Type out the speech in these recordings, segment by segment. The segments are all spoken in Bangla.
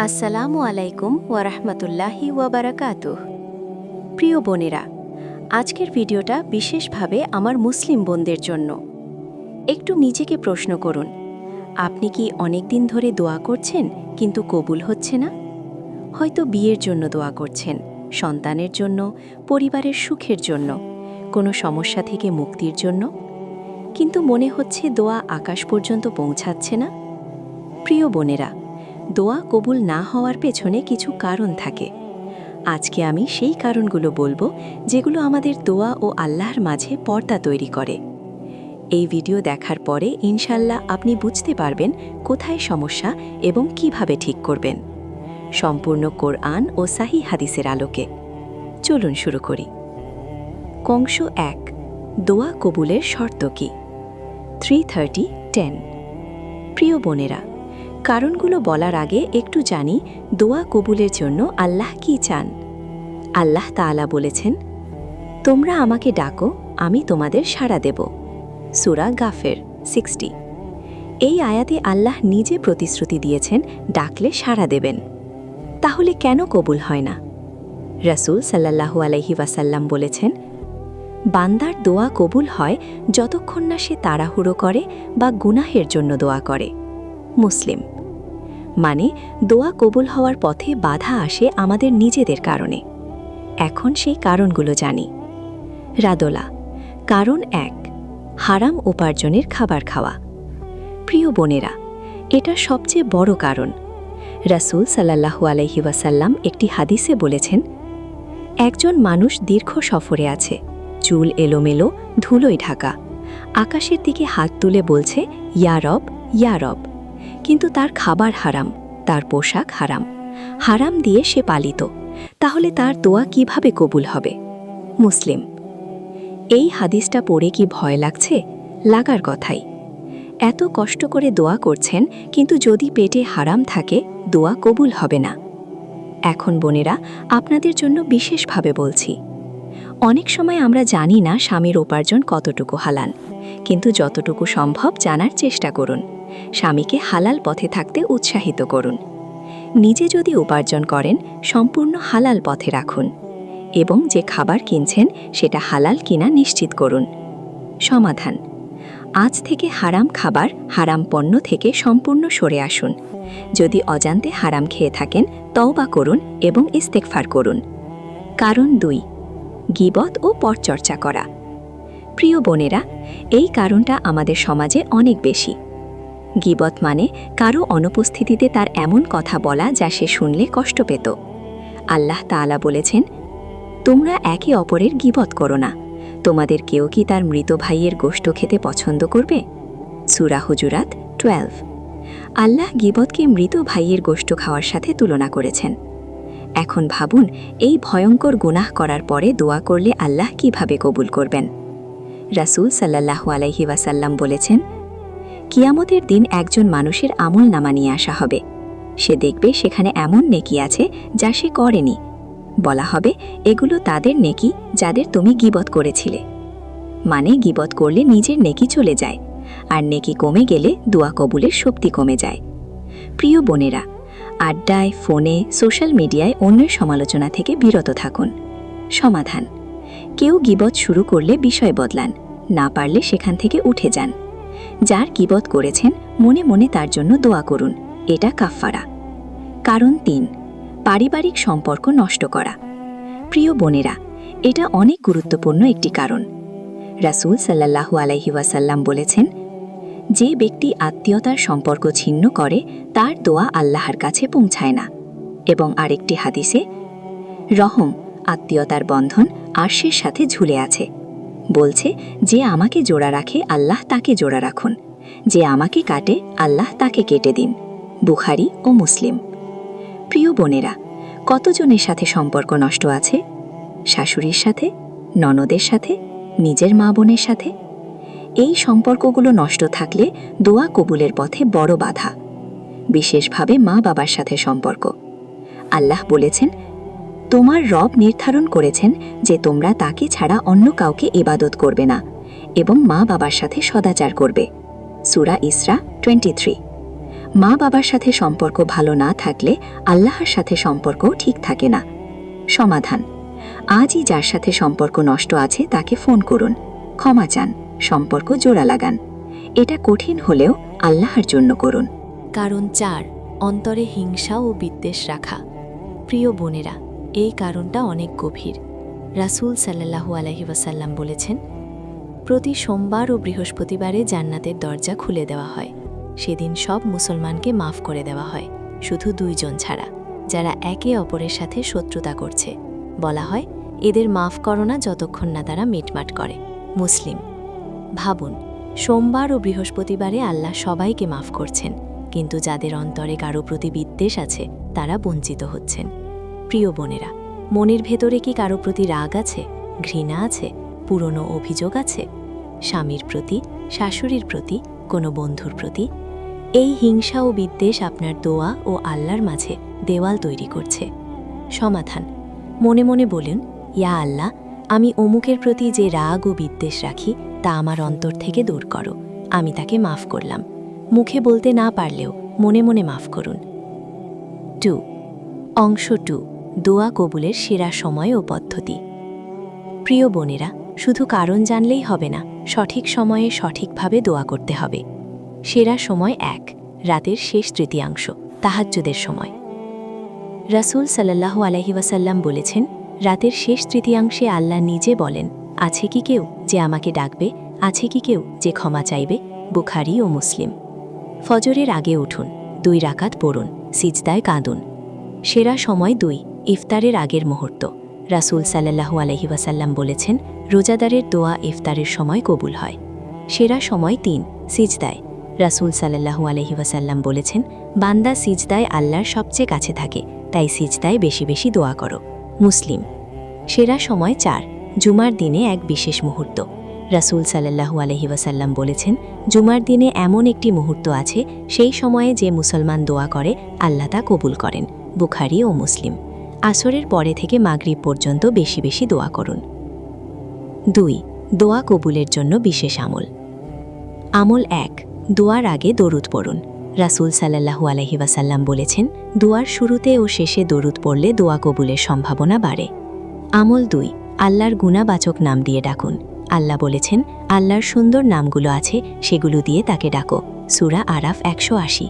আসসালামু আলাইকুম ওয়ারাহমাতুল্লাহি ওয়াবারাকাতুহ। প্রিয় বোনেরা, আজকের ভিডিওটা বিশেষভাবে আমার মুসলিম বোনদের জন্য। একটু নিজেকে প্রশ্ন করুন, আপনি কি অনেক দিন ধরে দোয়া করছেন কিন্তু কবুল হচ্ছে না? হয়তো বিয়ের জন্য দোয়া করছেন, সন্তানের জন্য, পরিবারের সুখের জন্য, কোনো সমস্যা থেকে মুক্তির জন্য, কিন্তু মনে হচ্ছে দোয়া আকাশ পর্যন্ত পৌঁছাচ্ছে না। প্রিয় বোনেরা, দোয়া কবুল না হওয়ার পেছনে কিছু কারণ থাকে। আজকে আমি সেই কারণগুলো বলবো যেগুলো আমাদের দোয়া ও আল্লাহর মাঝে পর্দা তৈরি করে। এই ভিডিও দেখার পরে ইনশাল্লাহ আপনি বুঝতে পারবেন কোথায় সমস্যা এবং কিভাবে ঠিক করবেন, সম্পূর্ণ কোরআন ও সাহি হাদিসের আলোকে। চলুন শুরু করি। অংশ 1, দোয়া কবুলের শর্ত কি? 3:30:10। প্রিয় বোনেরা, কারণগুলো বলার আগে একটু জানি দোয়া কবুলের জন্য আল্লাহ কি চান। আল্লাহ তাআলা বলেছেন, তোমরা আমাকে ডাকো, আমি তোমাদের সাড়া দেব। সূরা গাফের 60। এই আয়াতে আল্লাহ নিজে প্রতিশ্রুতি দিয়েছেন ডাকলে সাড়া দেবেন। তাহলে কেন কবুল হয় না? রাসূল সাল্লাল্লাহু আলাইহি ওয়াসাল্লাম বলেছেন, বান্দার দোয়া কবুল হয় যতক্ষণ না সে তাড়াহুড়ো করে বা গুনাহের জন্য দোয়া করে। মুসলিম। মানে দোয়া কবুল হওয়ার পথে বাধা আসে আমাদের নিজেদের কারণে। এখন সেই কারণগুলো জানি। রাদোলা। কারণ 1, হারাম উপার্জনের খাবার খাওয়া। প্রিয় বোনেরা, এটা সবচেয়ে বড় কারণ। রাসূল সাল্লাল্লাহু আলাইহি ওয়াসাল্লাম একটি হাদিসে বলেছেন, একজন মানুষ দীর্ঘ সফরে আছে, চুল এলোমেলো, ধুলোয় ঢাকা, আকাশের দিকে হাত তুলে বলছে, ইয়া রব, ইয়া রব, কিন্তু তার খাবার হারাম, তার পোশাক হারাম, হারাম দিয়ে সে পালিত। তাহলে তার দোয়া কিভাবে কবুল হবে? মুসলিম। এই হাদিসটা পড়ে কি ভয় লাগছে? লাগার কথাই। এত কষ্ট করে দোয়া করছেন, কিন্তু যদি পেটে হারাম থাকে, দোয়া কবুল হবে না। এখন বোনেরা, আপনাদের জন্য বিশেষভাবে বলছি, অনেক সময় আমরা জানি না স্বামীর উপার্জন কতটুকু হালাল, কিন্তু যতটুকু সম্ভব জানার চেষ্টা করুন। স্বামীকে হালাল পথে থাকতে উৎসাহিত করুন। নিজে যদি উপার্জন করেন, সম্পূর্ণ হালাল পথে রাখুন এবং যে খাবার কিনছেন সেটা হালাল কিনা নিশ্চিত করুন। সমাধান: আজ থেকে হারাম খাবার, হারাম পণ্য থেকে সম্পূর্ণ সরে আসুন। যদি অজান্তে হারাম খেয়ে থাকেন, তওবা করুন এবং ইস্তেগফার করুন। কারণ 2, গীবত ও পরচর্চা করা। প্রিয় বোনেরা, এই কারণটা আমাদের সমাজে অনেক বেশি। গীবত মানে কারো অনুপস্থিতিতে তার এমন কথা বলা যা সে শুনলে কষ্ট পেত। আল্লাহ তাআলা বলেছেন, তোমরা একে অপরের গীবত করো না। তোমাদের কেউ কি তার মৃত ভাইয়ের গোশত খেতে পছন্দ করবে? সূরা হুজুরাত 12। আল্লাহ গীবতকে মৃত ভাইয়ের গোশত খাওয়ার সাথে তুলনা করেছেন। এখন ভাবুন, এই ভয়ঙ্কর গুনাহ করার পরে দোয়া করলে আল্লাহ কিভাবে কবুল করবেন? রাসূল সাল্লাল্লাহু আলাইহি ওয়াসাল্লাম বলেছেন, কিয়ামতের দিন একজন মানুষের আমলনামা নিয়ে আসা হবে। সে দেখবে সেখানে এমন নেকি আছে যা সে করেনি। বলা হবে, এগুলো তাদের নেকি যাদের তুমি গীবত করেছিলে। মানে গীবত করলে নিজের নেকি চলে যায়, আর নেকি কমে গেলে দোয়া কবুলের শক্তি কমে যায়। প্রিয় বোনেরা, আড্ডায়, ফোনে, সোশ্যাল মিডিয়ায় অন্যের সমালোচনা থেকে বিরত থাকুন। সমাধান: কেউ গীবত শুরু করলে বিষয় বদলান, না পারলে সেখান থেকে উঠে যান। যার গীবত করেছেন, মনে মনে তার জন্য দোয়া করুন, এটা কাফফারা। কারণ 3, পারিবারিক সম্পর্ক নষ্ট করা। প্রিয় বোনেরা, এটা অনেক গুরুত্বপূর্ণ একটি কারণ। রাসূল সাল্লাল্লাহু আলাইহি ওয়াসাল্লাম বলেছেন, যে ব্যক্তি আত্মীয়তার সম্পর্ক ছিন্ন করে, তার দোয়া আল্লাহর কাছে পৌঁছায় না। এবং আরেকটি হাদিসে, রহম, আত্মীয়তার বন্ধন আরশের সাথে ঝুলে আছে। বলছে, যে আমাকে জোড়া রাখে আল্লাহ তাকে জোড়া রাখুন, যে আমাকে কাটে আল্লাহ তাকে কেটে দিন। বুখারী ও মুসলিম। প্রিয় বোনেরা, কতজনের সাথে সম্পর্ক নষ্ট আছে? শাশুড়ির সাথে, ননদের সাথে, নিজের মা বোনের সাথে। এই সম্পর্কগুলো নষ্ট থাকলে দোয়া কবুলের পথে বড় বাধা। বিশেষভাবে মা বাবার সাথে সম্পর্ক। আল্লাহ বলেছেন, তোমার রব নির্ধারণ করেছেন যে তোমরা তাকে ছাড়া অন্য কাউকে ইবাদত করবে না এবং মা বাবার সাথে সদাচার করবে। সূরা ইসরা 23। মা বাবার সাথে সম্পর্ক ভালো না থাকলে আল্লাহর সাথে সম্পর্কও ঠিক থাকে না। সমাধান: আজই যার সাথে সম্পর্ক নষ্ট আছে তাকে ফোন করুন, ক্ষমা চান, সম্পর্ক জোড়া লাগান। এটা কঠিন হলেও আল্লাহর জন্য করুন। কারণ 4, অন্তরে হিংসা ও বিদ্বেষ রাখা। প্রিয় বোনেরা, এই কারণটা অনেক গভীর। রাসূল সাল্লাল্লাহু আলাইহি ওয়াসাল্লাম বলেছেন, প্রতি সোমবার ও বৃহস্পতিবারে জান্নাতের দরজা খুলে দেওয়া হয়। সেদিন সব মুসলমানকে মাফ করে দেওয়া হয়, শুধু 2 জন ছাড়া, যারা একে অপরের সাথে শত্রুতা করছে। বলা হয়, এদের মাফ করো না যতক্ষণ না তারা মিটমাট করে। মুসলিম। ভাবুন, সোমবার ও বৃহস্পতিবারে আল্লাহ সবাইকে মাফ করছেন, কিন্তু যাদের অন্তরে কারো প্রতি বিদ্বেষ আছে তারা বঞ্চিত হচ্ছেন। প্রিয় বোনেরা, মনের ভেতরে কি কারো প্রতি রাগ আছে, ঘৃণা আছে, পুরনো অভিযোগ আছে? স্বামীর প্রতি, শাশুড়ির প্রতি, কোনো বন্ধুর প্রতি? এই হিংসা ও বিদ্বেষ আপনার দোয়া ও আল্লাহর মাঝে দেওয়াল তৈরি করছে। সমাধান: মনে মনে বলুন, ইয়া আল্লাহ, আমি অমুকের প্রতি যে রাগ ও বিদ্বেষ রাখি তা আমার অন্তর থেকে দূর করো। আমি তাকে মাফ করলাম। মুখে বলতে না পারলেও মনে মনে মাফ করুন। 2. অংশ 2, দোয়া কবুলের সেরা সময় ও পদ্ধতি। প্রিয় বোনেরা, শুধু কারণ জানলেই হবে না, সঠিক সময়ে সঠিকভাবে দোয়া করতে হবে। সেরা সময় 1, রাতের শেষ তৃতীয়াংশ, তাহাজ্জুদের সময়। রাসূল সাল্লাল্লাহু আলাইহি ওয়াসাল্লাম বলেছেন, রাতের শেষ তৃতীয়াংশে আল্লাহ নিজে বলেন, আছে কি কেউ যে আমাকে ডাকবে? আছে কি কেউ যে ক্ষমা চাইবে? বুখারী ও মুসলিম। ফজরের আগে উঠুন, 2 রাকাত পড়ুন, সিজদায় কাঁদুন। সেরা সময় 2, ইফতারের আগের মুহূর্ত। রাসূল সাল্লাল্লাহু আলাইহি ওয়াসাল্লাম বলেছেন, রোজাদারের দোয়া ইফতারের সময় কবুল হয়। সেরা সময় 3, সিজদায়। রাসূল সাল্লাল্লাহু আলাইহি ওয়াসাল্লাম বলেছেন, বান্দা সিজদায় আল্লাহর সবচেয়ে কাছে থাকে, তাই সিজদায় বেশি বেশি দোয়া করো। মুসলিম। সেরা সময় 4, জুমার দিনে এক বিশেষ মুহূর্ত। রাসূল সাল্লাল্লাহু আলাইহি ওয়াসাল্লাম বলেছেন, জুমার দিনে এমন একটি মুহূর্ত আছে, সেই সময়ে যে মুসলমান দোয়া করে আল্লাহ তা কবুল করেন। বুখারী ও মুসলিম। আসরের পরে থেকে মাগরিব পর্যন্ত বেশি বেশি দোয়া করুন। 2. দোয়া কবুলের জন্য বিশেষ আমল। আমল 1, দোয়ার আগে দরুদ পড়ুন। রাসূল সাল্লাল্লাহু আলাইহি ওয়াসাল্লাম বলেছেন, দোয়ার শুরুতে ও শেষে দরুদ পড়লে দোয়া কবুলের সম্ভাবনা বাড়ে। আমল 2, আল্লাহর গুণবাচক নাম দিয়ে ডাকুন। আল্লাহ বলেছেন, আল্লাহর সুন্দর নামগুলো আছে, সেগুলো দিয়ে তাকে ডাকো। সূরা আরাফ 180।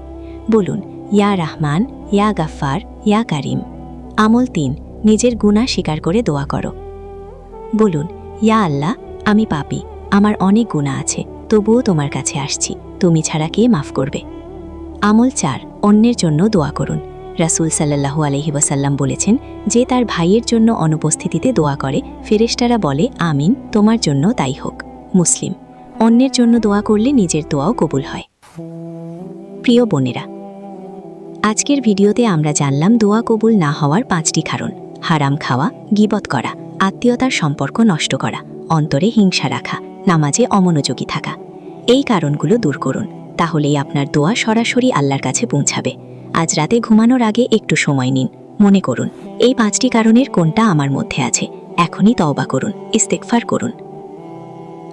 বলুন, ইয়া রাহমান, ইয়া গাফফার, ইয়া কারিম। আমল 3, নিজের গুনাহ স্বীকার করে দোয়া করো। বলুন, ইয়া আল্লাহ, আমি পাপী, আমার অনেক গুনাহ আছে, তবুও তোমার কাছে আসছি, তুমি ছাড়া কে মাফ করবে? আমল 4, অন্যের জন্য দোয়া করুন। রাসূল সাল্লাল্লাহু আলাইহি ওয়াসাল্লাম বলেছেন, যে তার ভাইয়ের জন্য অনুপস্থিতিতে দোয়া করে, ফেরেশতারা বলে, আমিন, তোমার জন্য তাই হোক। মুসলিম। অন্যের জন্য দোয়া করলে নিজের দোয়াও কবুল হয়। প্রিয় বোনেরা, আজকের ভিডিওতে আমরা জানলাম দোয়া কবুল না হওয়ার 5টি কারণ: হারাম খাওয়া, গীবত করা, আত্মীয়তার সম্পর্ক নষ্ট করা, অন্তরে হিংসা রাখা, নামাজে অমনোযোগী থাকা। এই কারণগুলো দূর করুন, তাহলেই আপনার দোয়া সরাসরি আল্লাহর কাছে পৌঁছাবে। আজ রাতে ঘুমানোর আগে একটু সময় নিন, মনে করুন, এই 5টি কারণের কোনটা আমার মধ্যে আছে। এখনই তওবা করুন, ইস্তেগফার করুন।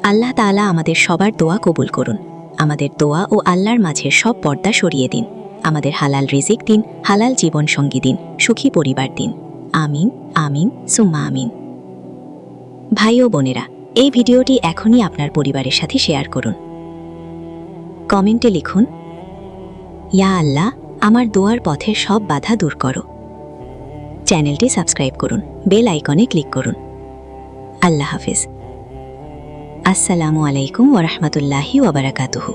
আল্লাহ তাআলা আমাদের সবার দোয়া কবুল করুন। আমাদের দোয়া ও আল্লাহর মাঝের সব পর্দা সরিয়ে দিন। আমাদের হালাল রিজিক দিন, হালাল জীবন সঙ্গী দিন, সুখী পরিবার দিন। আমিন, আমিন, সুম্মা আমিন। ভাই ও বোনেরা, এই ভিডিওটি এখনই আপনার পরিবারের সাথে শেয়ার করুন। কমেন্টে লিখুন, ইয়া আল্লাহ, আমার দোয়ার পথের সব বাধা দূর করো। চ্যানেলটি সাবস্ক্রাইব করুন, বেল আইকনে ক্লিক করুন। আল্লাহ হাফেজ। আসসালামু আলাইকুম ওয়া রাহমাতুল্লাহি ওয়া বারাকাতুহু।